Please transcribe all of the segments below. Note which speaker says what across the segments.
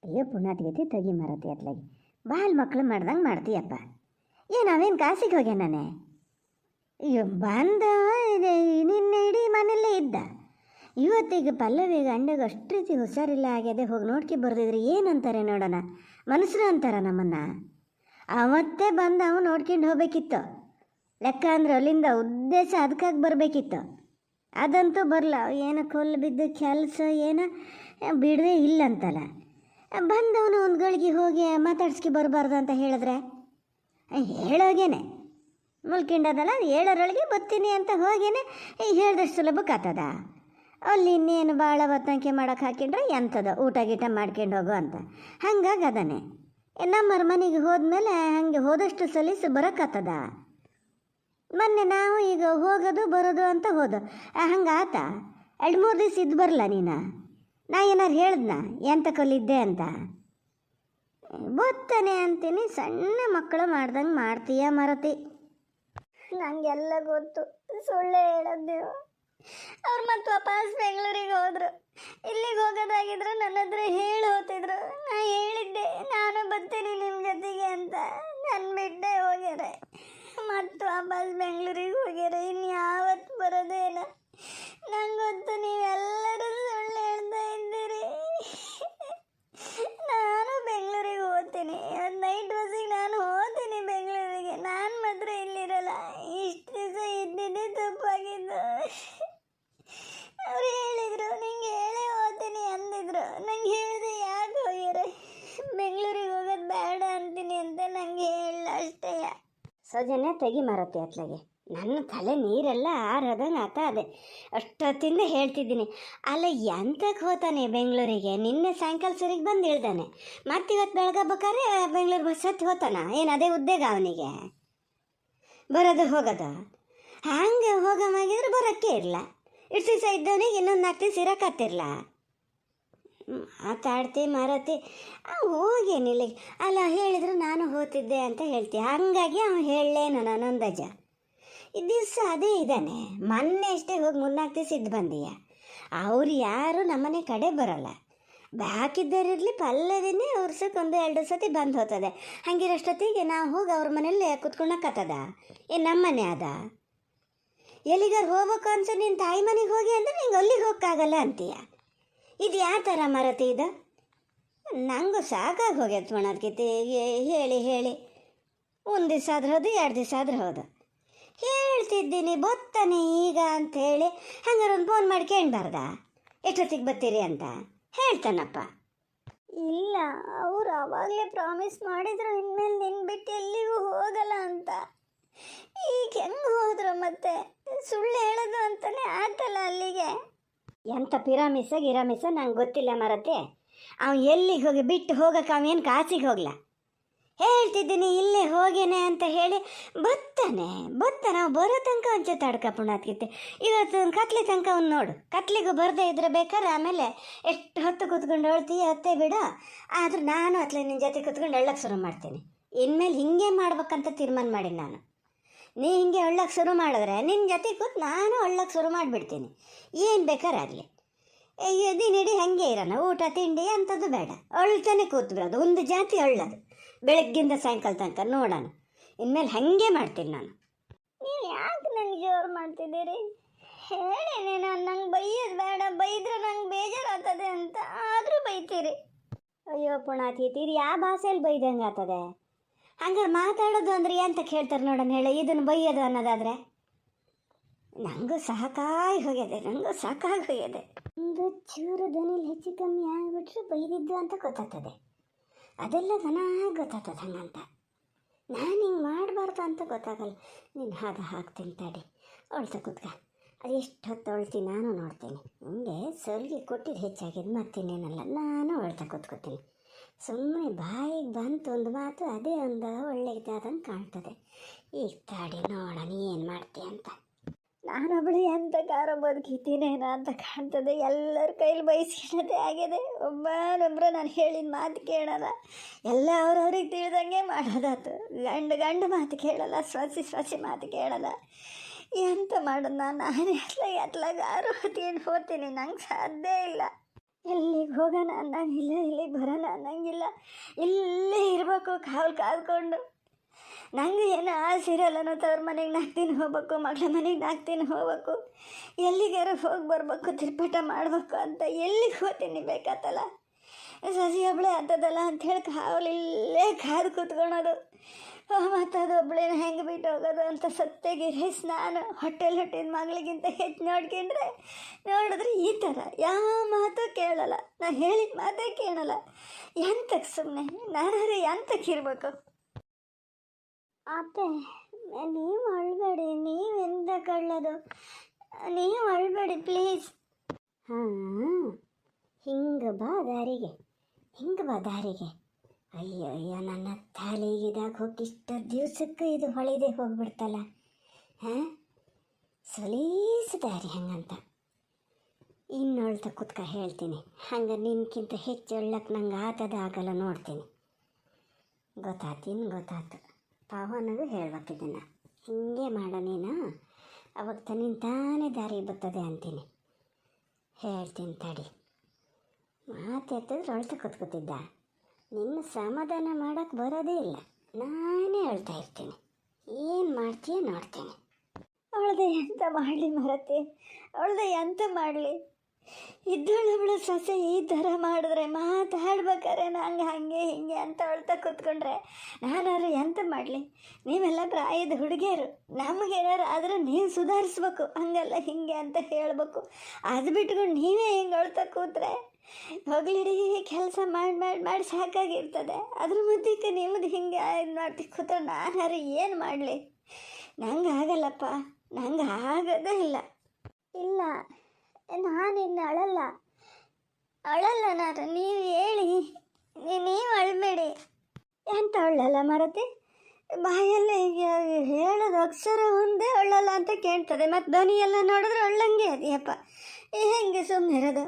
Speaker 1: ಅಯ್ಯೋ ಪುಣ್ಯಾತ್ಗತಿ ತೆಗಿ ಮರತಿ ಅತ್ಲಾಗಿ ಬಾಲ್ ಮಕ್ಳು ಮಾಡ್ದಂಗೆ ಮಾಡ್ತೀಯಪ್ಪ. ಏನು ಅವೇನು ಕಾಸಿಗೆ ಹೋಗ್ಯ ನಾನೇ? ಅಯ್ಯೋ ಬಂದ ನಿನ್ನೆ ಇಡೀ ಮನೆಯಲ್ಲೇ ಇದ್ದ. ಇವತ್ತಿಗೆ ಪಲ್ಲವಿ ಗಂಡಗೆ ಅಷ್ಟು ರೀತಿ ಹುಷಾರಿಲ್ಲ ಆಗ್ಯದೆ, ಹೋಗಿ ನೋಡ್ಕೊ ಬರ್ದಿದ್ರೆ ಏನಂತಾರೆ ನೋಡೋಣ. ಮನುಷ್ಯರು ಅಂತಾರ ನಮ್ಮನ್ನು. ಅವತ್ತೇ ಬಂದು ಅವ ನೋಡ್ಕೊಂಡು ಹೋಗ್ಬೇಕಿತ್ತು. ಲೆಕ್ಕ ಅಂದ್ರೆ ಅಲ್ಲಿಂದ ಉದ್ದೇಶ ಅದಕ್ಕಾಗಿ ಬರಬೇಕಿತ್ತು. ಅದಂತೂ ಬರಲ್ಲ. ಏನೋ ಕೊಲ್ಲು ಬಿದ್ದು ಕೆಲಸ ಏನೋ ಬಿಡವೇ ಇಲ್ಲಂತಲ್ಲ. ಬಂದವನು ಒಂದು ಗಳಿಗೆ ಹೋಗಿ ಮಾತಾಡ್ಸ್ಕೊ ಬರಬಾರ್ದು ಅಂತ ಹೇಳಿದ್ರೆ ಹೇಳೋಗೇನೆ ಮುಲ್ಕಿಂಡದಲ್ಲ, ಹೇಳೋರೊಳಗೆ ಬರ್ತೀನಿ ಅಂತ ಹೋಗೇನೆ ಹೇಳ್ದಷ್ಟು ಸುಲಭಕ್ಕಾಗ್ತದ. ಅಲ್ಲಿ ಇನ್ನೇನು ಭಾಳ ಹೊತ್ತಂಕೆ ಮಾಡೋಕೆ ಹಾಕಿಂಡ್ರೆ ಎಂಥದ ಊಟ ಗೀಟ ಮಾಡ್ಕೊಂಡು ಹೋಗು ಅಂತ. ಹಂಗಾಗಿ ಅದನ್ನೇ ನಮ್ಮರ ಮನೆಗೆ ಹೋದ್ಮೇಲೆ ಹಾಗೆ ಹೋದಷ್ಟು ಸಲೀಸು ಬರೋಕ್ಕಾಗ್ತದ. ಮೊನ್ನೆ ನಾವು ಈಗ ಹೋಗೋದು ಬರೋದು ಅಂತ ಹೋದು ಹಂಗೆ ಆತ 2-3 ದಿವಸ ಇದ್ದು ಬರಲ್ಲ ನೀನು. ನಾ ಏನಾರು ಹೇಳ್ದನ ಎಂತ ಕಲಿದ್ದೆ ಅಂತ ಗೊತ್ತಾನೆ ಅಂತೀನಿ. ಸಣ್ಣ ಮಕ್ಕಳು ಮಾಡ್ದಂಗೆ ಮಾಡ್ತೀಯ ಮರತಿ. ನನಗೆಲ್ಲ ಗೊತ್ತು, ಸುಳ್ಳೆ ಹೇಳೋದು. ಅವ್ರು ಮತ್ತೆ ವಾಪಸ್ ಬೆಂಗಳೂರಿಗೆ ಹೋದರು. ಇಲ್ಲಿಗೆ ಹೋಗೋದಾಗಿದ್ರು ನನ್ನ ಹತ್ರ ಹೇಳಿ ಹೋಗ್ತಿದ್ರು. ನಾ ಹೇಳಿದ್ದೆ ನಾನು ಬರ್ತೀನಿ ನಿಮ್ಮ ಜೊತೆಗೆ ಅಂತ. ನನ್ನ ಬಿಟ್ಟೆ ಹೋಗ್ಯಾರೆ. ಮತ್ತು ವಾಪಸ್ ಬೆಂಗಳೂರಿಗೆ ಹೋಗ್ಯಾರೆ. ಇನ್ನು ಯಾವತ್ತು ಬರೋದೇನ ನಂಗೆ ಗೊತ್ತು. ನೀವೆಲ್ಲರೂ ಸುಳ್ಳು ಹೇಳ್ತಾ ಇದ್ದೀರಿ. ನಾನು ಬೆಂಗಳೂರಿಗೆ ಹೋಗ್ತೀನಿ. ಇವತ್ತು ನೈಟ್ ಬಸ್ಸಿಗೆ ನಾನು ಹೋಗ್ತೀನಿ ಬೆಂಗಳೂರಿಗೆ. ನಾನು ಮಾತ್ರ ಇಲ್ಲಿರಲ್ಲ. ಇಷ್ಟು ದಿವಸ ಇದ್ದಿದ್ದೆ ತಪ್ಪಾಗಿದ್ದು. ಅವ್ರು ಹೇಳಿದರು ನಿಂಗೆ ಹೇಳೇ ಹೋಗ್ತೀನಿ ಅಂದಿದ್ರು. ನಂಗೆ ಹೇಳಿದೆ ಯಾಕೆ ಹೋಗ್ಯಾರ ಬೆಂಗಳೂರಿಗೆ ಹೋಗೋದು ಬೇಡ ಅಂತೀನಿ ಅಂತ ನಂಗೆ ಹೇಳಲ್ಲ ಅಷ್ಟೇ. ಸೌಜನ್ಯ ತೆಗಿ ಮರತಿ ಅತ್ಲಾಗೆ. ನನ್ನ ತಲೆ ನೀರೆಲ್ಲ ಆರೋದಂಗೆ ಆತ ಅದೇ ಅಷ್ಟೊತ್ತಿಂದ ಹೇಳ್ತಿದ್ದೀನಿ. ಅಲ್ಲ ಎಂತಕ್ಕೆ ಹೋತಾನೆ ಬೆಂಗಳೂರಿಗೆ? ನಿನ್ನೆ ಸಾಯಂಕಾಲ ಸರಿಗೆ ಬಂದು ಇಳ್ದಾನೆ. ಮತ್ತು ಇವತ್ತು ಬೆಳಗ್ಬೇಕಾದ್ರೆ ಬೆಂಗಳೂರು ಬಸ್ ಹತ್ತಿ ಹೋತಾನ. ಏನು ಅದೇ ಉದ್ಯೋಗ ಅವನಿಗೆ? ಬರೋದು ಹೋಗೋದು ಹಂಗೆ ಹೋಗಮಾಗಿದ್ರೆ ಬರೋಕ್ಕೆ ಇರಲ್ಲ. ಇಷ್ಟು ದಿವಸ ಇದ್ದವನಿಗೆ ಇನ್ನೊಂದು 4 ದಿವಸ ಇರೋಕ್ಕಾಗ್ತಿರಲ್ಲ. ಮಾತಾಡ್ತಿ ಮರತಿ ಹೋಗೇನಿಲ್ಲ. ಅಲ್ಲ ಹೇಳಿದ್ರು ನಾನು ಹೋಗ್ತಿದ್ದೆ ಅಂತ ಹೇಳ್ತಿ. ಹಾಗಾಗಿ ಅವ್ನು ಹೇಳಲೇನು ನಾನೊಂದಜ ಈ ದಿವಸ ಅದೇ ಇದ್ದಾನೆ. ಮೊನ್ನೆ ಅಷ್ಟೇ ಹೋಗಿ 3-4 ದಿವಸ ಇದ್ದು ಬಂದೀಯ. ಅವ್ರು ಯಾರು ನಮ್ಮನೆ ಕಡೆ ಬರೋಲ್ಲ. ಬಾಕಿದ್ದರಿರಲಿ ಪಲ್ಲವಿನೇ ವರ್ಷಕ್ಕೆ 1-2 ಸತಿ ಬಂದು ಹೋಗ್ತದೆ. ಹಂಗಿರೋಷ್ಟೊತ್ತಿಗೆ ನಾವು ಹೋಗಿ ಅವ್ರ ಮನೇಲಿ ಕುತ್ಕೊಳಕ್ಕತ್ತದ. ಏನು ನಮ್ಮ ಮನೆ ಅದ? ಎಲ್ಲಿಗಾರು ಹೋಗ್ಬೇಕು ಅನ್ಸೋ ನಿನ್ನ ತಾಯಿ ಮನೆಗೆ ಹೋಗಿ ಅಂದರೆ ನಿಂಗೆ ಅಲ್ಲಿಗೆ ಹೋಗೋಕ್ಕಾಗಲ್ಲ ಅಂತೀಯ. ಇದು ಯಾವ ಥರ ಮರತಿ ಇದು? ನನಗೂ ಸಾಕಾಗಿ ಹೋಗ್ಯದ ಮಣದ್ಕಿತಿ ಹೇಳಿ ಹೇಳಿ. 1 ದಿವಸ ಆದ್ರೆ ಹೌದು, 2 ದಿವಸ ಆದ್ರೆ ಹೌದು. ಹೇಳ್ತಿದ್ದೀನಿ ಬತ್ತಾನೆ ಈಗ ಅಂಥೇಳಿ ಹಂಗಾರೆ ಒಂದು ಫೋನ್ ಮಾಡಿ ಕೇಳಬಾರ್ದ ಎಷ್ಟೊತ್ತಿಗೆ ಬರ್ತೀರಿ ಅಂತ? ಹೇಳ್ತಾನಪ್ಪ. ಇಲ್ಲ, ಅವ್ರು ಆವಾಗಲೇ ಪ್ರಾಮಿಸ್ ಮಾಡಿದ್ರು ಇನ್ಮೇಲೆ ನಿನ್ನ ಬಿಟ್ಟು ಎಲ್ಲಿಗೂ ಹೋಗಲ್ಲ ಅಂತ. ಈಗ ಹೆಂಗೆ ಹೋದ್ರು ಮತ್ತೆ? ಸುಳ್ಳು ಹೇಳೋದು ಅಂತಲೇ ಆತಲ್ಲ ಅಲ್ಲಿಗೆ. ಎಂಥ ಪಿರಾಮಿಸ ನಂಗೆ ಗೊತ್ತಿಲ್ಲ ಮರತೆ. ಅವ್ನು ಎಲ್ಲಿಗೆ ಹೋಗಿ ಬಿಟ್ಟು ಹೋಗೋಕೆ ಅವನೇನು ಕಾಸಿಗೆ ಹೋಗ್ಲ. ಹೇಳ್ತಿದ್ದೀನಿ ಇಲ್ಲೇ ಹೋಗೇನೆ ಅಂತ ಹೇಳಿ ಬರ್ತಾನೆ. ನಾವು ಬರೋ ತನಕ ಒಂಚೂರು ತಡ್ಕಪುಣಾತ್ಕಿತ್ತೆ. ಇವತ್ತು ಕತ್ಲೆ ತನಕ ಅವ್ನು ನೋಡು. ಕತ್ಲಿಗೂ ಬರದೇ ಇದ್ರೆ ಬೇಕಾದ್ರೆ ಆಮೇಲೆ ಎಷ್ಟು ಹೊತ್ತು ಕೂತ್ಕೊಂಡು ಹೇಳ್ತೀಯ ಅತ್ತೆ ಬಿಡು. ಆದರೂ ನಾನು ಅತ್ಲೆ ನಿನ್ನ ಜೊತೆ ಕೂತ್ಕೊಂಡು ಹೇಳಕ್ಕೆ ಶುರು ಮಾಡ್ತೀನಿ. ಇನ್ಮೇಲೆ ಹಿಂಗೆ ಮಾಡ್ಬೇಕಂತ ತೀರ್ಮಾನ ಮಾಡಿ ನಾನು. ನೀ ಹಿಂಗೆ ಒಳ್ಳಕ್ಕೆ ಶುರು ಮಾಡಿದ್ರೆ ನಿನ್ನ ಜೊತೆ ಕೂತು ನಾನು ಒಳ್ಳಕ್ಕೆ ಶುರು ಮಾಡಿಬಿಡ್ತೀನಿ. ಏನು ಬೇಕಾರಾಗಲಿ. ದಿನಡಿ ಹಾಗೆ ಇರೋಣ. ಊಟ ತಿಂಡಿ ಅಂಥದ್ದು ಬೇಡ. ಅಳ್ತಾನೆ ಕೂತು ಬಿಡೋದು. ಒಂದು ಜಾತಿ ಅಳ್ಳೋದು ಬೆಳಗ್ಗಿಂದ ಸಾಯಂಕಾಲ ತನಕ ನೋಡೋಣ. ಇನ್ಮೇಲೆ ಹಾಗೆ ಮಾಡ್ತೀನಿ ನಾನು. ನೀವು ಯಾಕೆ ನಂಗೆ ಜೋರು ಮಾಡ್ತಿದ್ದೀರಿ? ಹೇಳೇನೆ ನಾನು. ನಂಗೆ ಬೈಯೋದು ಬೇಡ. ಬೈದ್ರೆ ನಂಗೆ ಬೇಜಾರಾಗ್ತದೆ ಅಂತ. ಆದರೂ ಬೈತೀರಿ. ಅಯ್ಯೋ ಪುಣಾತೀತೀರಿ, ಯಾವ ಭಾಷೆಯಲ್ಲಿ ಬೈದಂಗೆ ಆಗ್ತದೆ? ಹಂಗಾರೆ ಮಾತಾಡೋದು ಅಂದ್ರೆ ಅಂತ ಕೇಳ್ತಾರೆ ನೋಡೋಣ. ಹೇಳಿ ಇದನ್ನು ಬೈಯೋದು ಅನ್ನೋದಾದರೆ ನನಗೂ ಸಾಕಾಗಿ ಹೋಗಿದೆ. ಒಂದು ಚೂರು ಧ್ವನಿಲಿ ಹೆಚ್ಚು ಕಮ್ಮಿ ಆಗಿಬಿಟ್ರೆ ಬೈದಿದ್ದು ಅಂತ ಗೊತ್ತಾಗ್ತದೆ. ಅದೆಲ್ಲ ಚೆನ್ನಾಗಿ ಗೊತ್ತಾಗ್ತದೆ. ಹಂಗಂತ ನಾನು ಹಿಂಗೆ ಮಾಡಬಾರ್ದು ಅಂತ ಗೊತ್ತಾಗಲ್ಲ. ನೀನು ಹಾಕ್ತೀನಿ ತಡಿ. ಅಳ್ತಾ ಕೂತ್ಕ. ಅದು ಎಷ್ಟು ಹೊತ್ತು ಅಳ್ತೀನಿ ನಾನು ನೋಡ್ತೀನಿ. ಹಿಂಗೆ ಸಲ್ಗೆ ಕೊಟ್ಟಿದ್ದು ಹೆಚ್ಚಾಗಿದೆ ಮತ್ತಿನ್ನೇನಲ್ಲ. ನಾನು ಅಳ್ತಾ ಕೂತ್ಕೋತೀನಿ. ಸುಮ್ಮನೆ ಬಾಯಿಗೆ ಬಂತು ಒಂದು ಮಾತು, ಅದೇ ಒಂದು ಒಳ್ಳೆಯದಾದಂಗೆ ಕಾಣ್ತದೆ. ಈಗ ತಾಡಿ ನೋಡೋಣ ಏನು ಮಾಡ್ತೀಯ ಅಂತ. ನಾನೊಬ್ಬಳು ಎಂಥ ಕಾರ ಬದುಕಿದ್ದೀನೇನೋ ಅಂತ ಕಾಣ್ತದೆ. ಎಲ್ಲರ ಕೈಲಿ ಬಯಸ್ಕೊಳ್ಳೋದೇ ಆಗಿದೆ. ಒಬ್ಬರೊಬ್ಬರು ನಾನು ಹೇಳಿದ ಮಾತು ಕೇಳೋಲ್ಲ. ಎಲ್ಲ ಅವ್ರವ್ರಿಗೆ ತಿಳಿದಂಗೆ ಮಾಡೋದಾತು. ಗಂಡು ಮಾತು ಕೇಳಲ್ಲ. ಸೊಸಿ ಮಾತು ಕೇಳಲ್ಲ. ಎಂತ ಮಾಡೋದು ನಾನು? ಎತ್ಲಾಗಾರು ಹೋಗ್ತೀನಿ. ನಂಗೆ ಸಾಧ್ಯ ಇಲ್ಲ. ಎಲ್ಲಿಗೆ ಹೋಗೋಣ ಅನ್ನಂಗಿಲ್ಲ, ಇಲ್ಲಿಗೆ ಬರೋಣ ಅನ್ನಂಗಿಲ್ಲ, ಇಲ್ಲೇ ಇರಬೇಕು ಕಾದ್ಕೊಂಡು. ನಂಗೆ ಏನೋ ಆಸೆ ಇರಲ್ಲ, ನಾವು ತವ್ರ ಮನೆಗೆ 4 ದಿನ ಹೋಗ್ಬೇಕು, ಮಗಳ ಮನೆಗೆ 4 ದಿನ ಹೋಗ್ಬೇಕು, ಎಲ್ಲಿಗಾರ ಹೋಗಿ ಬರ್ಬೇಕು, ತಿರ್ಪಾಟ ಮಾಡ್ಬೇಕು ಅಂತ ಎಲ್ಲಿಗೆ ಹೋಗ್ತೀನಿ ಬೇಕಾತಲ್ಲ. ಸಸಿ ಒಬ್ಬಳೆ ಆಗ್ತದಲ್ಲ ಅಂಥೇಳಿ ಇಲ್ಲೇ ಕಾದು ಕೂತ್ಕೊಳೋದು. ಮತ್ತು ಅದು ಒಬ್ಬಳೇನ ಹೆಂಗೆ ಬಿಟ್ಟು ಹೋಗೋದು ಅಂತ ಸತ್ತೆಗಿರಿ ನಾನು ಹೊಟ್ಟೆದ ಮಗಳಿಗಿಂತ ಹೆಚ್ಚು ನೋಡಿದ್ರೆ ಈ ಥರ ಯಾವ ಮಾತು ಕೇಳಲ್ಲ, ನಾ ಹೇಳಿದ ಮಾತೇ ಕೇಳಲ್ಲ. ಎಂತಕ್ಕೆ ಸುಮ್ಮನೆ ನಾನಾದ್ರೆ ಎಂತಕ್ಕೆ ಇರಬೇಕು? ಅತ್ತೆ, ನೀವು ಅಳ್ಬೇಡಿ, ನೀವೆಂದ ಕಳ್ಳದು, ನೀವು ಅಳ್ಬೇಡಿ ಪ್ಲೀಸ್. ಹಾಂ, ಹಿಂಗೆ ಬಾ ದಾರಿಗೆ. ಅಯ್ಯೋ ನನ್ನ ತಲೆಗಿದಾಗ ಹೋಗಿ ಇಷ್ಟು ದಿವ್ಸಕ್ಕೆ ಇದು ಹೊಳಿದೆ ಹೋಗ್ಬಿಡ್ತಲ್ಲ. ಹಾಂ, ಸಲೀಸು ದಾರಿ ಹಂಗಂತ ಇನ್ನೊಳ್ತ ಕುತ್ಕ ಹೇಳ್ತೀನಿ. ಹಂಗೆ ನಿನ್ಕಿಂತ ಹೆಚ್ಚು ಒಳ್ಳಕ್ಕೆ ನಂಗೆ ಆಗಲ್ಲ ನೋಡ್ತೀನಿ. ಗೊತ್ತಾತು. ಪವನಿಗೂ ಹೇಳ್ಬೇಕಿದ್ದನ್ನು, ಹಿಂಗೆ ಮಾಡ ನೀನು, ಅವಾಗ ತಾನೇ ದಾರಿ ಬರ್ತದೆ ಅಂತೀನಿ. ಹೇಳ್ತೀನಿ ತಡಿ. ಮಾತೆತ್ತಿದ್ರೆ ಅಳ್ತ ಕೂತ್ಕೊತಿದ್ದ, ನಿನ್ನ ಸಮಾಧಾನ ಮಾಡೋಕ್ಕೆ ಬರೋದೇ ಇಲ್ಲ, ನಾನೇ ಹೇಳ್ತಾ ಇರ್ತೀನಿ. ಏನು ಮಾಡ್ತೀಯ ನೋಡ್ತೀನಿ. ಅವಳದೆ ಎಂತ ಮಾಡಲಿ ಮರತೆ, ಅವಳದೆ ಎಂತ ಮಾಡಲಿ? ಇದ್ದವಳ ಸೊಸೆ ಈ ಥರ ಮಾಡಿದ್ರೆ, ಮಾತಾಡ್ಬೇಕಾರೆ ನಂಗೆ ಹಾಗೆ ಹಿಂಗೆ ಅಂತ ಅಳ್ತಾ ಕೂತ್ಕೊಂಡ್ರೆ ನಾನಾದ್ರು ಎಂತ ಮಾಡಲಿ? ನೀವೆಲ್ಲ ಪ್ರಾಯದ ಹುಡುಗಿಯರು, ನಮಗೇನಾರು ಆದರೆ ನೀವು ಸುಧಾರಿಸ್ಬೇಕು, ಹಂಗಲ್ಲ ಹಿಂಗೆ ಅಂತ ಹೇಳಬೇಕು. ಅದು ಬಿಟ್ಕೊಂಡು ನೀವೇ ಹಿಂಗೆ ಅಳ್ತಾ ಕೂತ್ರೆ ಹೋಗ್ಲಿಡಿ, ಕೆಲಸ ಮಾಡಿ ಸಾಕಾಗಿರ್ತದೆ. ಅದ್ರ ಮಧ್ಯಕ್ಕೆ ನಿಮ್ಮದು ಹಿಂಗೆ ಇದು ಮಾಡ್ತಿ ಕೂತ್ರೆ ನಾನಾರು ಏನು ಮಾಡಲಿ? ನಂಗೆ ಆಗಲ್ಲಪ್ಪ, ನಂಗೆ ಆಗೋದೇ ಇಲ್ಲ. ನಾನಿನ್ನು ಅಳಲ್ಲ ನಾನು, ನೀವು ಹೇಳಿ, ನೀವು ಅಳಬೇಡಿ. ಎಂತ ಅಳ್ಳಲ್ಲ ಮರತೆ? ಬಾಯಲ್ಲಿ ಹೇಳೋದು ಅಕ್ಷರ ಒಂದೇ ಅಳ್ಳಲ್ಲ ಅಂತ ಕೇಳ್ತದೆ, ಮತ್ತು ಧ್ವನಿಯೆಲ್ಲ ನೋಡಿದ್ರೆ ಅಳ್ಳಂಗೆ ಅದೆಯಪ್ಪ. ಹೆಂಗೆ ಸುಮ್ಮನೆ ಇರೋದು?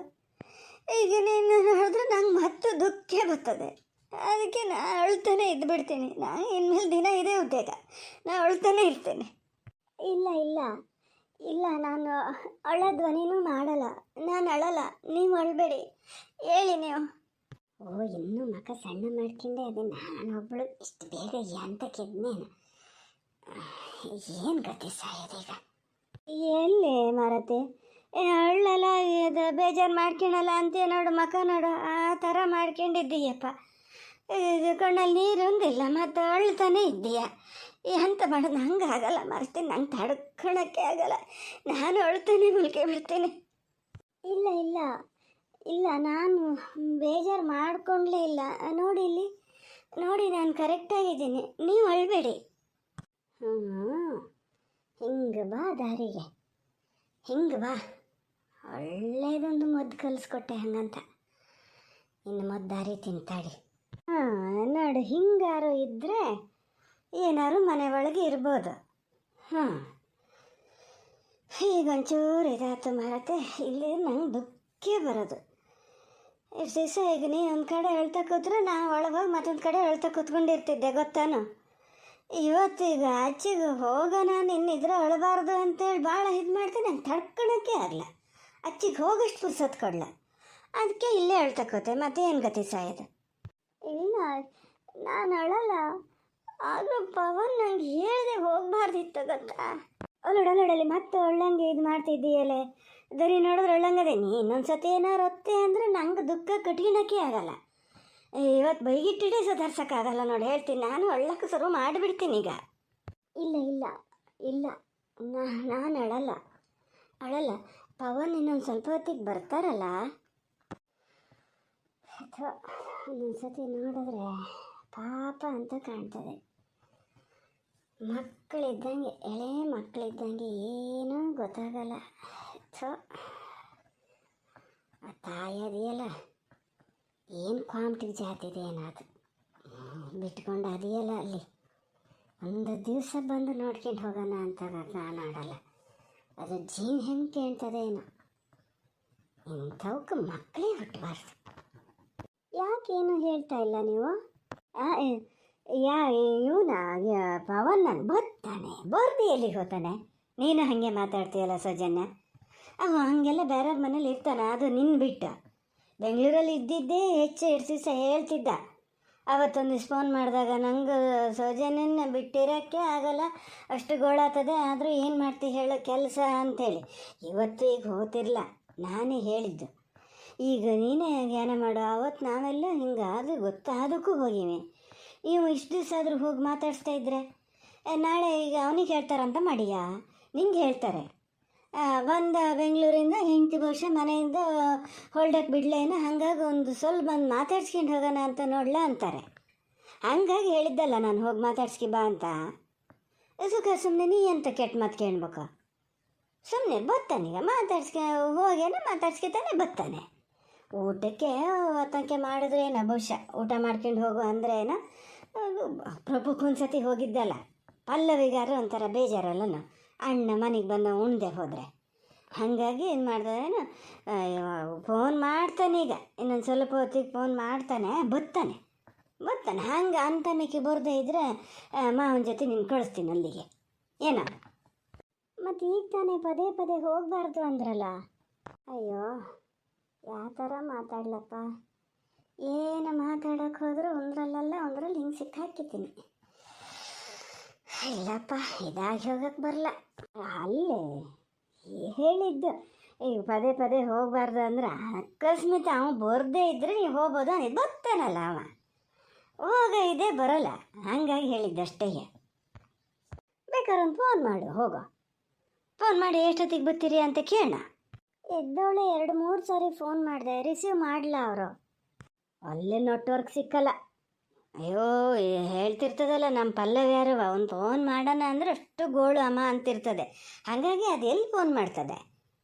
Speaker 1: ಈಗ ನೀನು ನೋಡಿದ್ರೆ ನಂಗೆ ಮತ್ತು ದುಃಖ ಬರ್ತದೆ. ಅದಕ್ಕೆ ನಾ ಅಳ್ತಾನೆ ಇದ್ದುಬಿಡ್ತೀನಿ. ನಾನು ಇನ್ಮೇಲೆ ದಿನ ಇದೇ ಉದ್ಯೋಗ, ನಾ ಅಳ್ತಾನೆ ಇರ್ತೇನೆ. ಇಲ್ಲ, ನಾನು ಅಳ ಧ್ವನಿನೂ ಮಾಡಲ್ಲ, ನಾನು ಅಳಲ್ಲ, ನೀವು ಅಳಬೇಡಿ, ಹೇಳಿ ನೀವು. ಇನ್ನೂ ಮಕ್ಕ ಸಣ್ಣ ಮಾಡ್ಕೊಂಡೆ, ಅದು ನಾನೊಬ್ಬಳು ಇಷ್ಟು ಬೇಗ ಎಂತ ಕೆದ್ನೇನು? ಏನು ಗತಿ ಸಾಯೋದೀಗ? ಎಲ್ಲಿ ಮರತೆ ಅಳ್ಳಲ್ಲ, ಇದು ಬೇಜಾರು ಮಾಡ್ಕೊಳಲ್ಲ ಅಂತೀಯ ನೋಡು, ಮಕ್ಕ ನೋಡು, ಆ ಥರ ಮಾಡ್ಕೊಂಡಿದ್ದೀಯಪ್ಪ. ಇದು ಕಣ್ಣಲ್ಲಿ ನೀರೊಂದಿಲ್ಲ, ಮತ್ತು ಅಳ್ತಾನೆ ಇದ್ದೀಯ. ಎಂತ ಮಾಡೋದು? ನಂಗೆ ಆಗಲ್ಲ ಮರ್ತೀನಿ, ನಂಗೆ ತಡ್ಕೊಳಕ್ಕೆ ಆಗಲ್ಲ, ನಾನು ಅಳ್ತಾನೆ ಮುಲ್ಕೆ ಬಿಡ್ತೀನಿ. ಇಲ್ಲ, ನಾನು ಬೇಜಾರು ಮಾಡ್ಕೊಂಡ್ಲೇ ಇಲ್ಲ. ನೋಡಿ ನಾನು ಕರೆಕ್ಟಾಗಿದ್ದೀನಿ, ನೀವು ಅಳ್ಬೇಡಿ. ಹಿಂಗೆ ಬಾ ದಾರಿಗೆ, ಹಿಂಗೆ ಬಾ. ಒಳ್ಳೆಯದೊಂದು ಮದ್ದು ಕಲಿಸ್ಕೊಟ್ಟೆ ಹಂಗಂತ, ಇನ್ನು ಮದ್ದು ದಾರಿ ತಿಂತಾಡಿ. ನೋಡು, ಹಿಂಗಾರು ಇದ್ದರೆ ಏನಾದ್ರು ಮನೆ ಒಳಗೆ ಇರ್ಬೋದು. ಈಗೊಂಚೂರು ಇದಾಯ್ತು ಮರತೆ, ಇಲ್ಲಿ ನಂಗೆ ದುಃಖ ಬರೋದು. ಎಷ್ಟು ದಿವಸ ಈಗ ನೀ ಒಂದು ಕಡೆ ಹೇಳ್ತಾ ಕೂತ್ರೆ ನಾ ಒಳಗೋಗಿ ಮತ್ತೊಂದು ಕಡೆ ಹೇಳ್ತಾ ಕೂತ್ಕೊಂಡಿರ್ತಿದ್ದೆ, ಗೊತ್ತಾನು? ಇವತ್ತೀಗ ಆಚೆಗೆ ಹೋಗೋಣ, ನಿನ್ನಿದ್ರೆ ಅಳಬಾರ್ದು ಅಂತೇಳಿ ಭಾಳ ಇದು ಮಾಡ್ತೀನಿ, ನಂಗೆ ತಡ್ಕೊಳಕ್ಕೆ ಆಗಲ್ಲ. ಅಚ್ಚಿಗೆ ಹೋಗಷ್ಟು ಪುರ್ಸೊತ್ತು ಕೊಡಲ, ಅದಕ್ಕೆ ಇಲ್ಲೇ ಹೇಳ್ತಕೋತೆ. ಮತ್ತೆ ಏನು ಗತಿ ಸಾಯೋದು? ಇಲ್ಲ, ನಾನು ಅಳಲ್ಲ, ಆದರೂ ಪವನ್ ನಂಗೆ ಹೇಳಿದೆ ಹೋಗಬಾರ್ದಿತ್ತು, ಗೊತ್ತಾ? ಅಲ್ಲೊಡಲ್ಲಿ ಮತ್ತೆ ಒಳ್ಳಂಗೆ ಇದು ಮಾಡ್ತಿದ್ದೀಯಲ್ಲೇ, ದರಿ ನೋಡಿದ್ರೆ ಒಳ್ಳಂಗದೆ. ನೀ ಇನ್ನೊಂದು ಸತಿ ಏನಾರು ಒತ್ತೆ ಅಂದರೆ ನಂಗೆ ದುಃಖ ಕಠಿಣಕ್ಕೆ ಆಗಲ್ಲ. ಇವತ್ತು ಬೈಗಿಟ್ಟಿಡೇ ಸುಧಾರ್ಸೋಕ್ಕಾಗಲ್ಲ ನೋಡಿ, ಹೇಳ್ತೀನಿ. ನಾನು ಒಳ್ಳಕ್ಕೆ ಶುರು ಮಾಡಿಬಿಡ್ತೀನಿ ಈಗ. ಇಲ್ಲ, ನಾನು ಅಳಲ್ಲ. ಪವನ್ ಇನ್ನೊಂದು ಸ್ವಲ್ಪ ಹೊತ್ತಿಗೆ ಬರ್ತಾರಲ್ಲ, ಇನ್ನೊಂದು ಸತಿ ನೋಡಿದ್ರೆ ಪಾಪ ಅಂತ ಕಾಣ್ತದೆ. ಮಕ್ಕಳಿದ್ದಂಗೆ, ಎಳೆ ಮಕ್ಕಳಿದ್ದಂಗೆ, ಏನೂ ಗೊತ್ತಾಗಲ್ಲ. ಆ ತಾಯಿ ಅದೆಯಲ್ಲ, ಏನು ಕ್ವಾಂಟಿಗೆ ಜಾತಿದೆ ಏನಾದ್ರು ಬಿಟ್ಕೊಂಡು ಅದೆಯಲ್ಲ ಅಲ್ಲಿ, ಒಂದು ದಿವಸ ಬಂದು ನೋಡ್ಕೊಂಡು ಹೋಗೋಣ ಅಂತ ನಾನು ಆಡಲ್ಲ. ಅದು ಜೀನ್ ಹೆಂಗೆ ಕೇಳ್ತದೆ ಏನೋ. ಇಂಥವಕ್ಕೆ ಮಕ್ಕಳೇ ಹುಟ್ಟಬಾರ್ದು. ಯಾಕೇನು ಹೇಳ್ತಾ ಇಲ್ಲ ನೀವು? ಇವನ ಪವನ್ ನಾನು ಬರ್ತಾನೆ, ಬರ್ದು ಎಲ್ಲಿಗೆ ಹೋಗ್ತಾನೆ? ನೀನು ಹಾಗೆ ಮಾತಾಡ್ತೀಯಲ್ಲ ಸೌಜನ್ಯ. ಹಾಗೆಲ್ಲ ಬೇರೆಯವ್ರ ಮನೇಲಿ ಇರ್ತಾನೆ, ಅದು ನಿನ್ನ ಬಿಟ್ಟು. ಬೆಂಗಳೂರಲ್ಲಿ ಇದ್ದಿದ್ದೇ ಹೆಚ್ಚು 2 ದಿವಸ ಹೇಳ್ತಿದ್ದ. ಅವತ್ತೊಂದು ಫೋನ್ ಮಾಡಿದಾಗ ನಂಗೆ ಸೌಜನ್ಯನ ಬಿಟ್ಟಿರೋಕ್ಕೆ ಆಗಲ್ಲ, ಅಷ್ಟು ಗೋಳಾಗ್ತದೆ, ಆದರೂ ಏನು ಮಾಡ್ತಿ ಹೇಳೋ ಕೆಲಸ ಅಂಥೇಳಿ. ಇವತ್ತು ಈಗ ಹೋಗ್ತಿರ್ಲ, ನಾನೇ ಹೇಳಿದ್ದು. ಈಗ ನೀನೇ ಜ್ಞಾನ ಮಾಡು. ಅವತ್ತು ನಾವೆಲ್ಲ ಹಿಂಗಾದ್ರೆ ಗೊತ್ತಾದಕ್ಕೂ ಹೋಗಿವಿ. ಇವು ಇಷ್ಟು ದಿವಸ ಆದರೂ ಹೋಗಿ ಮಾತಾಡಿಸ್ತಾ ಇದ್ರೆ ನಾಳೆ ಈಗ ಅವನಿಗೆ ಹೇಳ್ತಾರಂತ ಮಾಡಿಯಾ? ನಿಂಗೆ ಹೇಳ್ತಾರೆ. ಬಂದ ಬೆಂಗಳೂರಿಂದ ಹೆಂಡತಿ ಬಹುಶಃ ಮನೆಯಿಂದ ಹೊಲ್ಡಕ್ಕೆ ಬಿಡ್ಲೇನ, ಹಾಗಾಗಿ ಒಂದು ಸ್ವಲ್ಪ ಬಂದು ಮಾತಾಡ್ಸ್ಕೊಂಡು ಹೋಗೋಣ ಅಂತ ನೋಡ್ಲ ಅಂತಾರೆ. ಹಂಗಾಗಿ ಹೇಳಿದ್ದಲ್ಲ ನಾನು ಹೋಗಿ ಮಾತಾಡ್ಸ್ಕಿ ಬಾ ಅಂತ. ಸುಖ ಸುಮ್ಮನೆ ನೀ ಅಂತ ಕೆಟ್ಟ ಮಾತು ಕೇಳ್ಬೇಕು. ಸುಮ್ಮನೆ ಬರ್ತಾನೀಗ ಹೋಗೇನ ಮಾತಾಡ್ಸ್ಕೊತಾನೆ ಬರ್ತಾನೆ. ಊಟಕ್ಕೆ ತನಕ ಮಾಡಿದ್ರೇನ ಬಹುಶಃ ಊಟ ಮಾಡ್ಕೊಂಡು ಹೋಗು ಅಂದ್ರೇನ. ಪ್ರಭುಕ್ಕೊಂದು ಸತಿ ಹೋಗಿದ್ದಲ್ಲ, ಪಲ್ಲವಿಗಾರು ಒಂಥರ ಬೇಜಾರಲ್ಲನು, ಅಣ್ಣ ಮನೆಗೆ ಬಂದ ಉಣ್ದೆ ಹೋದರೆ. ಹಾಗಾಗಿ ಏನು ಮಾಡ್ದೇನು, ಫೋನ್ ಮಾಡ್ತಾನೆ. ಈಗ ಇನ್ನೊಂದು ಸ್ವಲ್ಪ ಹೊತ್ತಿಗೆ ಫೋನ್ ಮಾಡ್ತಾನೆ, ಬರ್ತಾನೆ. ಹಂಗೆ ಅಂತ ಮಿಕ್ಕಿ ಬರದೇ ಇದ್ದರೆ ಮಾವನ ಜೊತೆ ನೀನು ಕಳಿಸ್ತೀನಿ ಅಲ್ಲಿಗೆ. ಏನೋ ಮತ್ತು ಈಗ ತಾನೇ ಪದೇ ಪದೇ ಹೋಗಬಾರ್ದು ಅಂದ್ರಲ್ಲ. ಅಯ್ಯೋ ಯಾವ ಥರ ಮಾತಾಡ್ಲಪ್ಪ. ಏನು ಮಾತಾಡೋಕೆ ಹೋದರೂ ಒಂದ್ರಲ್ಲ ಒಂದ್ರಲ್ಲಿ ಹಿಂಗೆ ಸಿಕ್ಕಾಕಿದ್ದೀನಿ. ಇಲ್ಲಪ್ಪ, ಇದಾಗಿ ಹೋಗಕ್ಕೆ ಬರಲ್ಲ. ಅಲ್ಲೇ ಹೇಳಿದ್ದು ಈಗ ಪದೇ ಪದೇ ಹೋಗಬಾರ್ದು ಅಂದ್ರೆ ಅಕಸ್ಮಾತ್ ಅವ ಬರದೇ ಇದ್ದರೆ ನೀವು ಹೋಗ್ಬೋದು ಅನ್ನೋದು. ಬರ್ತಾನಲ್ಲ ಅವ, ಹೋಗ ಇದೇ ಬರೋಲ್ಲ. ಹಾಗಾಗಿ ಹೇಳಿದ್ದಷ್ಟೇ. ಬೇಕಾದ್ರೆ ಒಂದು ಫೋನ್ ಮಾಡು, ಹೋಗೋ. ಫೋನ್ ಮಾಡಿ ಎಷ್ಟೊತ್ತಿಗೆ ಬರ್ತೀರಿ ಅಂತ ಕೇಳೋಣ. ಎದ್ದವಳೆ 2-3 ಸಾರಿ ಫೋನ್ ಮಾಡಿದೆ, ರಿಸೀವ್ ಮಾಡಲ್ಲ ಅವರು. ಅಲ್ಲೇ ನೆಟ್ವರ್ಕ್ ಸಿಕ್ಕಲ್ಲ. ಅಯ್ಯೋ ಹೇಳ್ತಿರ್ತದಲ್ಲ ನಮ್ಮ ಪಲ್ಲವಿ ಯಾರು, ಒಂದು ಫೋನ್ ಮಾಡೋಣ ಅಂದರೆ ಅಷ್ಟು ಗೋಳು ಅಮ್ಮ ಅಂತಿರ್ತದೆ. ಹಾಗಾಗಿ ಅದು ಎಲ್ಲಿ ಫೋನ್ ಮಾಡ್ತದೆ?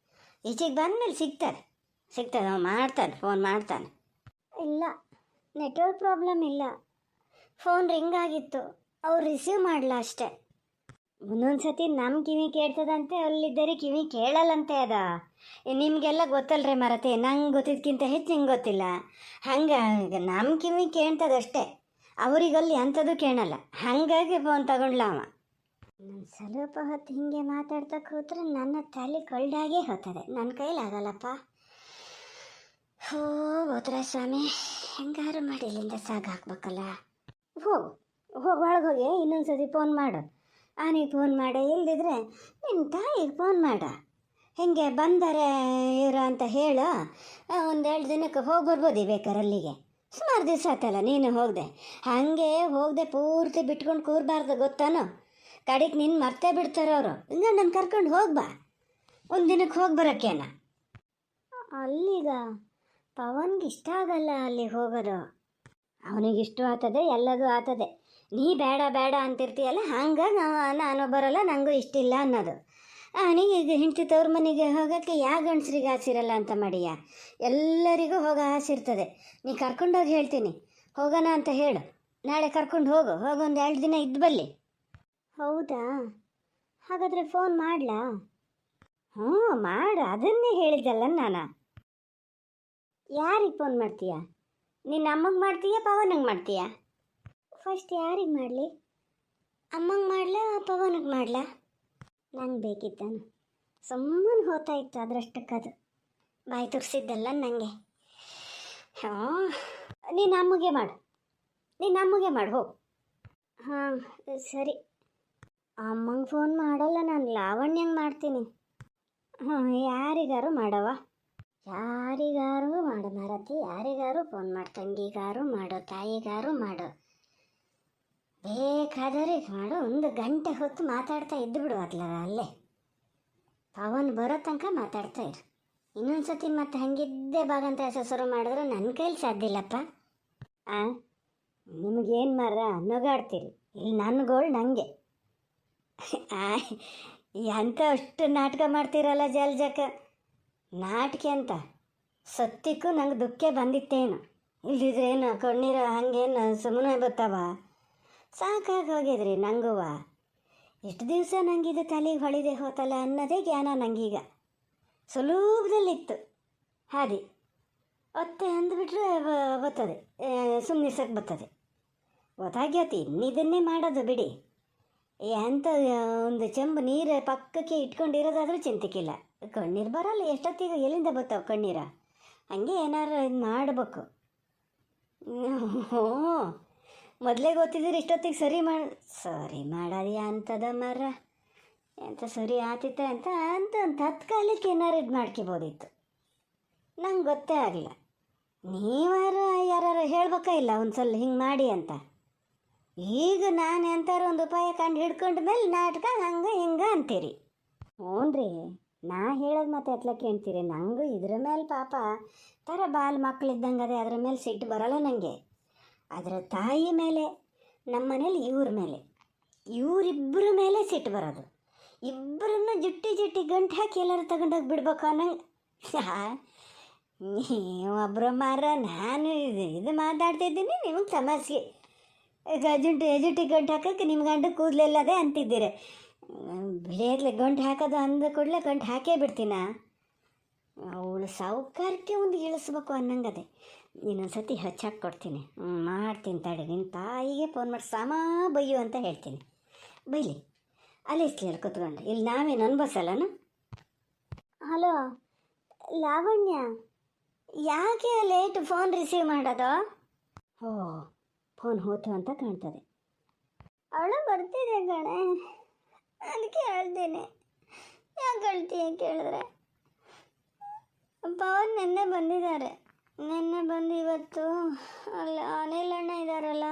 Speaker 1: ಈಚೆಗೆ ಬಂದಮೇಲೆ ಸಿಗ್ತದೆ. ಅವ ಮಾಡ್ತಾನೆ, ಫೋನ್ ಮಾಡ್ತಾನೆ. ಇಲ್ಲ, ನೆಟ್ವರ್ಕ್ ಪ್ರಾಬ್ಲಮ್ ಇಲ್ಲ. ಫೋನ್ ರಿಂಗ್ ಆಗಿತ್ತು, ಅವ್ರು ರಿಸೀವ್ ಮಾಡಲ್ಲ ಅಷ್ಟೇ. ಒಂದೊಂದು ಸತಿ ನಮ್ಮ ಕಿವಿ ಕೇಳ್ತದಂತೆ, ಅಲ್ಲಿದ್ದರೆ ಕಿವಿ ಕೇಳಲ್ಲಂತೆ. ಅದ ನಿಮಗೆಲ್ಲ ಗೊತ್ತಲ್ರಿ ಮರತೆ, ನಂಗೆ ಗೊತ್ತಿದ್ದಕ್ಕಿಂತ ಹೆಚ್ಚು ನಿಂಗೆ ಗೊತ್ತಿಲ್ಲ. ಹಂಗೆ ನಮ್ಮ ಕಿವಿ ಕೇಳ್ತದಷ್ಟೇ, ಅವರಿಗಲ್ಲಿ ಅಂಥದ್ದು ಕೇಳಲ್ಲ. ಹಾಗಾಗಿ ಫೋನ್ ತಗೊಂಡ್ಲ ಅವ. ಸ್ವಲ್ಪ ಹೊತ್ತು ಹೀಗೆ ಮಾತಾಡ್ತಾ ಕೂತ್ರೆ ನನ್ನ ತಲೆ ಕಳ್ದಾಗೇ ಹೋಗ್ತದೆ. ನನ್ನ ಕೈಲಾಗಲ್ಲಪ್ಪ. ಹೋದ್ರ ಸ್ವಾಮಿ, ಹೆಂಗಾರು ಮಾಡಿ ಇಲ್ಲಿಂದ ಸಾಗಾಕ್ಬೇಕಲ್ಲ. ಹೋಗು ಒಳಗೆ ಹೋಗಿ ಇನ್ನೊಂದು ಸತಿ ಫೋನ್ ಮಾಡು. ಅವನಿಗೆ ಫೋನ್ ಮಾಡ, ಇಲ್ದಿದ್ರೆ ನಿನ್ನ ತಾಯಿಗೆ ಫೋನ್ ಮಾಡ. ಹಿಂಗೆ ಬಂದರೆ ಇವರು ಅಂತ ಹೇಳು. 1-2 ದಿನಕ್ಕೆ ಹೋಗಿ ಬರ್ಬೋದು ಬೇಕಾರೆ ಅಲ್ಲಿಗೆ. ಸುಮಾರು ದಿವಸ ಆಯ್ತಲ್ಲ ನೀನು ಹೋಗದೆ. ಹಾಗೆ ಹೋಗದೆ ಪೂರ್ತಿ ಬಿಟ್ಕೊಂಡು ಕೂರಬಾರ್ದು, ಗೊತ್ತಾನೋ. ಕಡೆಗೆ ನಿನ್ನ ಮರ್ತೇ ಬಿಡ್ತಾರೆ ಅವರು. ಹಿಂಗೆ ನನ್ನ ಕರ್ಕೊಂಡು ಹೋಗ್ಬಾ, 1 ದಿನಕ್ಕೆ ಹೋಗಿ ಬರೋಕ್ಕೇನ. ಅಲ್ಲಿಗ ಪವನ್ಗೆ ಇಷ್ಟ ಆಗಲ್ಲ ಅಲ್ಲಿ ಹೋಗೋದು. ಅವನಿಗಿಷ್ಟು ಆಗ್ತದೆ, ಎಲ್ಲದೂ ಆಗ್ತದೆ. ನೀ ಬೇಡ ಅಂತಿರ್ತೀಯಲ್ಲ, ಹಂಗಾಗಿ ನಾನು ಬರೋಲ್ಲ, ನನಗೂ ಇಷ್ಟಿಲ್ಲ ಅನ್ನೋದು. ನೀವೀಗ ಹೆಂಡತಿ ತವ್ರ ಮನೆಗೆ ಹೋಗೋಕ್ಕೆ ಯಾವ ಗಂಡಸ್ರಿಗೆ ಆಸಿರಲ್ಲ ಅಂತ ಮಾಡಿಯ? ಎಲ್ಲರಿಗೂ ಹೋಗೋ ಆಸೆ ಇರ್ತದೆ. ನೀ ಕರ್ಕೊಂಡೋಗಿ ಹೇಳ್ತೀನಿ, ಹೋಗೋಣ ಅಂತ ಹೇಳು. ನಾಳೆ ಕರ್ಕೊಂಡು ಹೋಗು 1-2 ದಿನ ಇದ್ದು ಬಲ್ಲಿ. ಹೌದಾ? ಹಾಗಾದರೆ ಫೋನ್ ಮಾಡಲಾ? ಹ್ಞೂ ಮಾಡು, ಅದನ್ನೇ ಹೇಳಿದ್ದಲ್ಲ ನಾನು. ಯಾರಿಗೆ ಫೋನ್ ಮಾಡ್ತೀಯಾ? ನಿನ್ನ ಅಮ್ಮಗೆ ಮಾಡ್ತೀಯಾ, ಪವನಿಗೆ ಮಾಡ್ತೀಯಾ? ಫಸ್ಟ್ ಯಾರಿಗೆ ಮಾಡಲಿ? ಅಮ್ಮಂಗೆ ಮಾಡಲಾ, ಪವನಿಗೆ ಮಾಡಲಾ? ನಂಗೆ ಬೇಕಿದ್ದಾನು. ಸುಮ್ಮನೆ ಹೋಗ್ತಾ ಇತ್ತು ಅದರಷ್ಟಕ್ಕದು. ಬಾಯಿ ತುರ್ಸಿದ್ದಲ್ಲ ನನಗೆ. ಹಾಂ, ನೀನು ಅಮ್ಮಗೆ ಮಾಡು ಹೋಗು. ಹಾಂ ಸರಿ. ಅಮ್ಮಂಗೆ ಫೋನ್ ಮಾಡಲ್ಲ, ನಾನು ಲಾವಣ್ಯಂಗೆ ಮಾಡ್ತೀನಿ. ಹಾಂ, ಯಾರಿಗಾರು ಮಾಡವ, ಯಾರಿಗಾರು ಮಾಡು ಮಾರತಿ, ಯಾರಿಗಾರು ಫೋನ್ ಮಾಡು. ತಂಗಿಗಾರು ಮಾಡು, ತಾಯಿಗಾರು ಮಾಡು, ಬೇಕಾದರೆ ಮಾಡು. 1 ಗಂಟೆ ಹೊತ್ತು ಮಾತಾಡ್ತಾ ಇದ್ದು ಬಿಡು ಅಲ್ಲೇ. ಪವನ್ ಬರೋ ತನಕ ಮಾತಾಡ್ತಾ ಇರು. ಇನ್ನೊಂದು ಸತಿ ಮತ್ತೆ ಹಂಗಿದ್ದೇ ಬಾಗಂತ ಹೆಸರು ಮಾಡಿದ್ರೆ ನನ್ನ ಕೈಲಿ ಸಾಧ್ಯ ಇಲ್ಲಪ್ಪ. ನಿಮಗೇನು ಮಾರ ನಗಾಡ್ತೀರಿ, ಇಲ್ಲಿ ನನ್ನ ಗೋಳು ನನಗೆ. ಎಂತ ಅಷ್ಟು ನಾಟಕ ಮಾಡ್ತೀರಲ್ಲ ಜಲ್ಜಕ. ನಾಟಕ ಅಂತ ಸತ್ಯಕ್ಕೂ ನಂಗೆ ದುಃಖ ಬಂದಿತ್ತೇನು, ಇಲ್ಲಿದ್ರೇನು ಕಣ್ಣೀರು ಹಂಗೇನು ಸುಮ್ಮನೆ ಬರ್ತಾವ. ಸಾಕಾಗಿ ಹೋಗಿದ್ರಿ ನಂಗುವ. ಎಷ್ಟು ದಿವಸ ನಂಗಿದು ತಲೆಗೆ ಹೊಳಿದೆ ಹೋತಲ್ಲ ಅನ್ನೋದೇ ಜ್ಞಾನ ನಂಗೀಗ. ಸುಲಭದಲ್ಲಿತ್ತು ಹಾದಿ. ಒತ್ತೆ ಅಂದುಬಿಟ್ರೆ ಬರ್ತದೆ, ಸುಮ್ಮನಿಸಕ್ಕೆ ಬರ್ತದೆ. ಗೊತ್ತಾಗ್ಯತಿ, ಇನ್ನಿದನ್ನೇ ಮಾಡೋದು ಬಿಡಿ. ಎಂಥ ಒಂದು ಚೆಂಬು ನೀರು ಪಕ್ಕಕ್ಕೆ ಇಟ್ಕೊಂಡಿರೋದಾದ್ರೂ ಚಿಂತಿಕಿಲ್ಲ. ಕಣ್ಣೀರು ಬರಲ್ಲ ಎಷ್ಟೊತ್ತಿಗೆ, ಎಲ್ಲಿಂದ ಬರ್ತಾವೆ ಕಣ್ಣೀರ? ಹಂಗೆ ಏನಾರು ಇದು ಮಾಡಬೇಕು. ಹ್ಞೂ, ಮೊದಲೇ ಗೊತ್ತಿದ್ದೀರಿ ಇಷ್ಟೊತ್ತಿಗೆ ಸರಿ ಮಾಡೋದು ಅಂತದ ಮರ ಎಂತ ಸರಿ ಆತಿತ್ತ ಅಂತ ಒಂದು ತತ್ಕಾಲಕ್ಕೆ ಏನಾರು ಇದು ಮಾಡ್ಕೋಬೋದಿತ್ತು. ನಂಗೆ ಗೊತ್ತೇ ಆಗಲ್ಲ. ಯಾರು ಹೇಳ್ಬೇಕಾ ಇಲ್ಲ ಒಂದು ಸಲ ಹಿಂಗೆ ಮಾಡಿ ಅಂತ. ಈಗ ನಾನು ಎಂತಾರು ಒಂದು ಉಪಾಯ ಕಂಡು ಹಿಡ್ಕೊಂಡ ಮೇಲೆ ನಾಟಕ ಹಂಗೆ ಹಿಂಗೆ ಅಂತೀರಿ. ಹ್ಞೂ ರೀ, ನಾ ಹೇಳೋದು ಮತ್ತೆ ಎತ್ಲ ಕೇಳ್ತೀರಿ. ನನಗೂ ಇದ್ರ ಮೇಲೆ ಪಾಪ ಥರ ಬಾಲ್ ಮಕ್ಕಳಿದ್ದಂಗೆ ಅದೇ, ಅದ್ರ ಮೇಲೆ ಸಿಟ್ಟು ಬರೋಲ್ಲ ನನಗೆ. ಅದರ ತಾಯಿ ಮೇಲೆ, ನಮ್ಮ ಮನೇಲಿ ಇವ್ರ ಮೇಲೆ, ಇವರಿಬ್ಬರ ಮೇಲೆ ಸಿಟ್ಟು ಬರೋದು. ಇಬ್ಬರನ್ನ ಜುಟ್ಟಿ ಗಂಟು ಹಾಕಿ ಎಲ್ಲರೂ ತಗೊಂಡೋಗಿ ಬಿಡ್ಬೇಕು ಅನ್ನಂಗೆ. ಒಬ್ಬರು ಮಾರ ನಾನು ಇದು ಮಾತಾಡ್ತಿದ್ದೀನಿ, ನಿಮಗೆ ಸಮಸ್ಯೆ ಜುಟ್ಟಿ ಗಂಟು ಹಾಕೋಕ್ಕೆ ನಿಮ್ಮ ಗಂಡು ಕೂದಲೆಲ್ಲದೆ ಅಂತಿದ್ದೀರಿ. ಬಿಳಿಯತ್ಲೆ ಗಂಟು ಹಾಕೋದು ಅಂದ ಕೂಡಲೇ ಗಂಟು ಹಾಕೇ ಬಿಡ್ತೀನ. ಅವಳು ಸಾವುಕಾರಕ್ಕೆ ಒಂದು ಇಳಿಸ್ಬೇಕು ಅನ್ನಂಗದೆ. ಇನ್ನೊಂದು ಸತಿ ಹಚ್ಚಾಕಿ ಕೊಡ್ತೀನಿ. ಮಾಡ್ತೀನಿ ತಡಿ. ನಿನ್ನ ತಾಯಿಗೆ ಫೋನ್ ಮಾಡಿ ಬೈಯು ಅಂತ ಹೇಳ್ತೀನಿ. ಬೈಲಿ, ಅಲ್ಲಿ ಇಸ್ಲಿ ಕೂತ್ಕೊಂಡು. ಇಲ್ಲಿ ನಾವೇನು ಅನ್ಬಸಲ್ಲನು? ಹಲೋ ಲಾವಣ್ಯ, ಯಾಕೆ ಲೇಟ್ ಫೋನ್ ರಿಸೀವ್ ಮಾಡೋದು? ಓ, ಫೋನ್ ಹೋತು ಅಂತ ಕಾಣ್ತದೆ. ಅವಳು ಬರ್ತಿದೆ ಕಣೆ, ಅದಕ್ಕೆ ಹೇಳ್ತೀನಿ. ಯಾಕೆ ಹೇಳ್ತೀಯ ಕೇಳಿದ್ರೆ, ಪವನ್ ನಿನ್ನೆ ಬಂದಿದ್ದಾರೆ. ನಿನ್ನೆ ಬಂದು ಇವತ್ತು ಅಲ್ಲ ಅನಿಲ್ ಅಣ್ಣ ಇದ್ದಾರಲ್ಲ,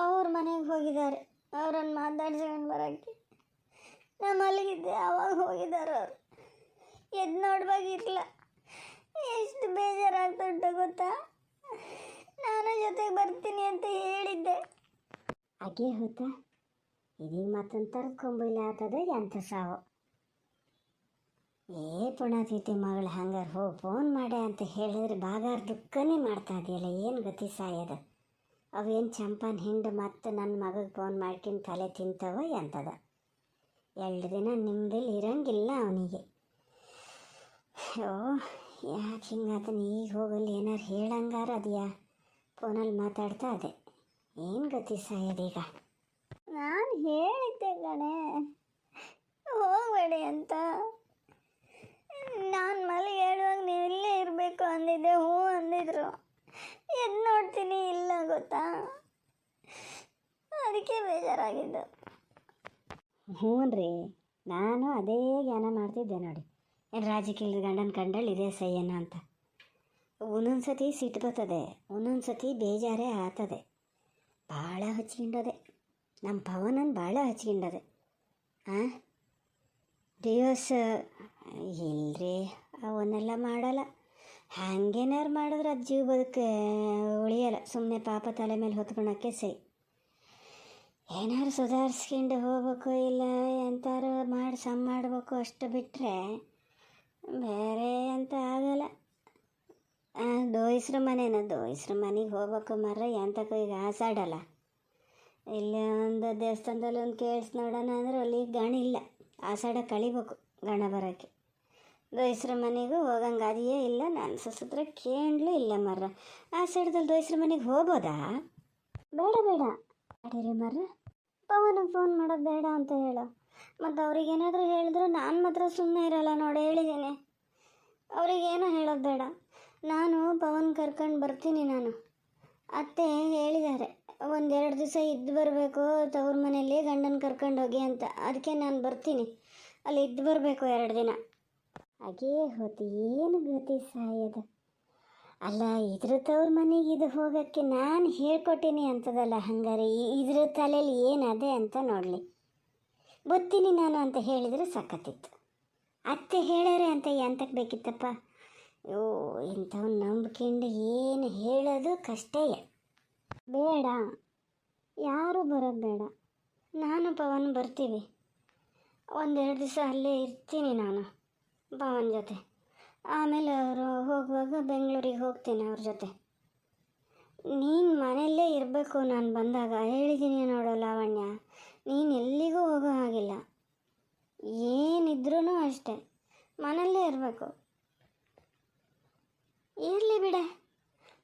Speaker 1: ಅವ್ರ ಮನೆಗೆ ಹೋಗಿದ್ದಾರೆ. ಅವ್ರನ್ನ ಮಾತಾಡ್ಸ್ಕೊಂಡು ಬರೋಕ್ಕೆ ನಾ ಮಲಗಿದ್ದೆ, ಅವಾಗ ಹೋಗಿದ್ದಾರೆ ಅವರು. ಎದ್ದು ನೋಡುವಾಗಿರಲಿಲ್ಲ. ಎಷ್ಟು ಬೇಜಾರಾಗ್ತುಂಟು ಗೊತ್ತಾ. ನಾನು ಜೊತೆಗೆ ಬರ್ತೀನಿ ಅಂತ ಹೇಳಿದ್ದೆ. ಹಾಗೆ ಹೋತಾ, ಇದೀಗ ಮತ್ತೊಂದು ತರ್ಕೊಂಬಿಲ್ಲ ಆಗ್ತದೆ ಎಂಥ ಸಾವು. ಪುಣಾತೀತಿ ಮಗಳು ಹಂಗಾರೆ ಹೋಗಿ ಫೋನ್ ಮಾಡೆ ಅಂತ ಹೇಳಿದ್ರೆ ಬಾಗಾರ ದುಃಖನೇ ಮಾಡ್ತಾ ಇದೆಯಲ್ಲ. ಏನು ಗತಿ ಸಾಯದ. ಅವೇನು ಚಂಪನ ಹಿಂಡು ಮತ್ತೆ ನನ್ನ ಮಗಗೆ ಫೋನ್ ಮಾಡ್ಕೊಂಡು ತಲೆ ತಿಂತವ ಎಂತದ. 2 ದಿನ ನಿಮ್ಮದಲ್ಲಿ ಇರೋಂಗಿಲ್ಲ ಅವನಿಗೆ. ಓ, ಯಾಕೆ ಹಿಂಗಾತನ. ಈಗ ಹೋಗಲ್ಲಿ ಏನಾರು ಹೇಳಂಗಾರ ಅದೆಯಾ, ಫೋನಲ್ಲಿ ಮಾತಾಡ್ತಾ ಅದೇ. ಏನು ಗತಿ ಸಾಯದೀಗ. ನಾನು ಹೇಳಿದ್ದೆ ಕಣೆ ಹೋಗಬೇಡಿ ಅಂತ. ನಾನು ಮಲಗಿ ಹೇಳುವಾಗ ನೀವು ಇಲ್ಲೇ ಇರಬೇಕು ಅಂದಿದ್ದೆ. ಹ್ಞೂ ಅಂದಿದ್ರು. ಎದ್ದು ನೋಡ್ತೀನಿ ಇಲ್ಲ ಗೊತ್ತಾ, ಅದಕ್ಕೆ ಬೇಜಾರಾಗಿದ್ದು. ಹ್ಞೂ ರೀ, ನಾನು ಅದೇ ಜ್ಞಾನ ಮಾಡ್ತಿದ್ದೆ ನೋಡಿ. ಏನು ರಾಜಕೀಯ ಗಂಡನ ಕಂಡಳು ಇದೇ ಸೈಯನ ಅಂತ. ಒಂದೊಂದು ಸತಿ ಸಿಟ್ಟು ಬರ್ತದೆ, ಒಂದೊಂದು ಸತಿ ಬೇಜಾರೇ ಆಗ್ತದೆ. ಭಾಳ ಹಚ್ಕೊಂಡದೆ ನಮ್ಮ ಪವನನ್ನು, ಭಾಳ ಹಚ್ಕೊಂಡದೆ. ಹಾಂ, ದಿವಸ ಇಲ್ಲರಿ ಅವನ್ನೆಲ್ಲ ಮಾಡಲ್ಲ. ಹಾಗೇನಾರು ಮಾಡಿದ್ರೆ ಅದು ಜೀವ ಬದುಕೆ ಉಳಿಯಲ್ಲ. ಸುಮ್ಮನೆ ಪಾಪ ತಲೆ ಮೇಲೆ ಹೊತ್ಕೊಳಕ್ಕೆ ಸೈ. ಏನಾರು ಸುಧಾರಿಸ್ಕೊಂಡು ಹೋಗ್ಬೇಕು, ಇಲ್ಲ ಎಂತಾರು ಮಾಡಿ ಮಾಡ್ಬೇಕು, ಅಷ್ಟು ಬಿಟ್ಟರೆ ಬೇರೆ ಅಂತ ಆಗಲ್ಲ. ದೋಯಿಸ್ರ ಮನೆಗೆ ಹೋಗ್ಬೇಕು ಮರ. ಎಂತಕ್ಕೂ ಈಗ ಆಸಾಡಲ್ಲ. ಇಲ್ಲಿ ಒಂದು ದೇವಸ್ಥಾನದಲ್ಲಿ ಒಂದು ಕೇಳಿಸ್ ನೋಡೋಣ ಅಂದ್ರೆ ಅಲ್ಲಿ ಗಣಿಲ್ಲ. ಆಷಾಢ ಕಳಿಬೇಕು ಗಣ ಬರೋಕ್ಕೆ. ದೋಯಿಸ್ರ ಮನೆಗೂ ಹೋಗಂಗೆ ಅದೆಯೇ ಇಲ್ಲ. ನಾನು ಸುಸತ್ರ ಕೇಳಲೂ ಇಲ್ಲ ಮರ್ರ. ಆಷಾಢದಲ್ಲಿ ದೋಯಿಸ್ರ ಮನೆಗೆ ಹೋಗ್ಬೋದಾ? ಬೇಡ ಅಡೀರಿ ಮರ್ರ. ಪವನಿಗೆ ಫೋನ್ ಮಾಡೋದು ಬೇಡ ಅಂತ ಹೇಳೋ. ಮತ್ತು ಅವ್ರಿಗೇನಾದರೂ ಹೇಳಿದ್ರು ನಾನು ಮಾತ್ರ ಸುಮ್ಮನೆ ಇರೋಲ್ಲ ನೋಡಿ, ಹೇಳಿದ್ದೀನಿ. ಅವ್ರಿಗೇನೋ ಹೇಳೋದು ಬೇಡ. ನಾನು ಪವನ್ ಕರ್ಕೊಂಡು ಬರ್ತೀನಿ. ನಾನು ಅತ್ತೆ ಹೇಳಿದ್ದಾರೆ 1-2 ದಿವಸ ಇದ್ದು ಬರಬೇಕು ತವ್ರ ಮನೇಲಿ, ಗಂಡನ ಕರ್ಕೊಂಡೋಗಿ ಅಂತ. ಅದಕ್ಕೆ ನಾನು ಬರ್ತೀನಿ, ಅಲ್ಲಿ ಇದ್ದು ಬರಬೇಕು 2 ದಿನ. ಹಾಗೇ ಹೋತಿ ಏನು ಗತಿ ಸಾಯದ. ಅಲ್ಲ, ಇದ್ರ ತವ್ರ ಮನೆಗೆ ಇದು ಹೋಗೋಕ್ಕೆ ನಾನು ಹೇಳ್ಕೊಟ್ಟೀನಿ ಅಂತದಲ್ಲ. ಹಂಗಾರೆ ಇದ್ರ ತಲೆಯಲ್ಲಿ ಏನದೆ ಅಂತ ನೋಡಲಿ. ಬರ್ತೀನಿ ನಾನು ಅಂತ ಹೇಳಿದರೆ ಸಖತ್ತಿತ್ತು. ಅತ್ತೆ ಹೇಳ್ಯಾರೆ ಅಂತ ಎಂತಕ್ಕೆ ಬೇಕಿತ್ತಪ್ಪ. ಓ, ಇಂಥವ್ನು ನಂಬ್ಕೊಂಡು ಏನು ಹೇಳೋದು ಕಷ್ಟೇ. ಬೇಡ, ಯಾರೂ ಬರೋದು ಬೇಡ. ನಾನು ಪವನ್ ಬರ್ತೀವಿ. 1-2 ದಿವಸ ಅಲ್ಲೇ ಇರ್ತೀನಿ ನಾನು ಪವನ್ ಜೊತೆ. ಆಮೇಲೆ ಅವರು ಹೋಗುವಾಗ ಬೆಂಗಳೂರಿಗೆ ಹೋಗ್ತೀನಿ ಅವ್ರ ಜೊತೆ. ನೀನು ಮನೆಯಲ್ಲೇ ಇರಬೇಕು ನಾನು ಬಂದಾಗ. ಹೇಳಿದ್ದೀನಿ ನೋಡು ಲಾವಣ್ಯ, ನೀನು ಎಲ್ಲಿಗೂ ಹೋಗೋ ಹಾಗಿಲ್ಲ. ಏನಿದ್ರೂ ಅಷ್ಟೇ, ಮನೆಯಲ್ಲೇ ಇರಬೇಕು. ಇರಲಿ ಬಿಡೆ,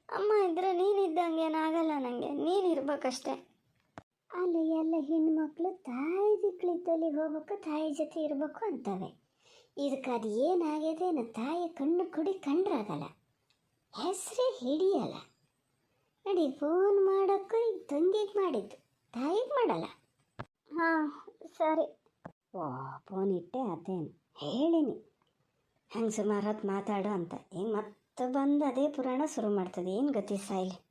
Speaker 1: ಅಮ್ಮ ಇದ್ದರೆ ನೀನಿದ್ದಂಗೆ ಏನಾಗಲ್ಲ ನನಗೆ. ನೀನು ಇರ್ಬೇಕಷ್ಟೆ. ಅಲ್ಲಿ ಎಲ್ಲ ಹೆಣ್ಮಕ್ಳು ತಾಯಿ ದಿಕ್ಕಳಿದ್ದಲ್ಲಿ ಹೋಗ್ಬೇಕು, ತಾಯಿ ಜೊತೆ ಇರಬೇಕು ಅಂತವೆ. ಇದಕ್ಕೆ ಅದು ಏನಾಗಿದೆ, ತಾಯಿ ಕಣ್ಣು ಕುಡಿ ಕಂಡ್ರಾಗಲ್ಲ. ಹೆಸರೇ ಹಿಡಿಯಲ್ಲ. ನೋಡಿ, ಫೋನ್ ಮಾಡೋಕ್ಕೂ ಈಗ ತಂಗಿಗೆ ಮಾಡಿದ್ದು, ತಾಯಿಗೆ ಮಾಡಲ್ಲ. ಹಾಂ ಸರಿ. ಓ, ಫೋನ್ ಇಟ್ಟೆ, ಅದೇನು ಹೇಳಿನಿ ಹಂಗೆ ಸುಮಾರು ಹೊತ್ತು ಮಾತಾಡು ಅಂತ. ಈಗ ಮತ್ತೆ ಬಂದು ಅದೇ ಪುರಾಣ ಶುರು ಮಾಡ್ತದೆ. ಏನು ಗತಿ ಸಾಯಿಲಿ.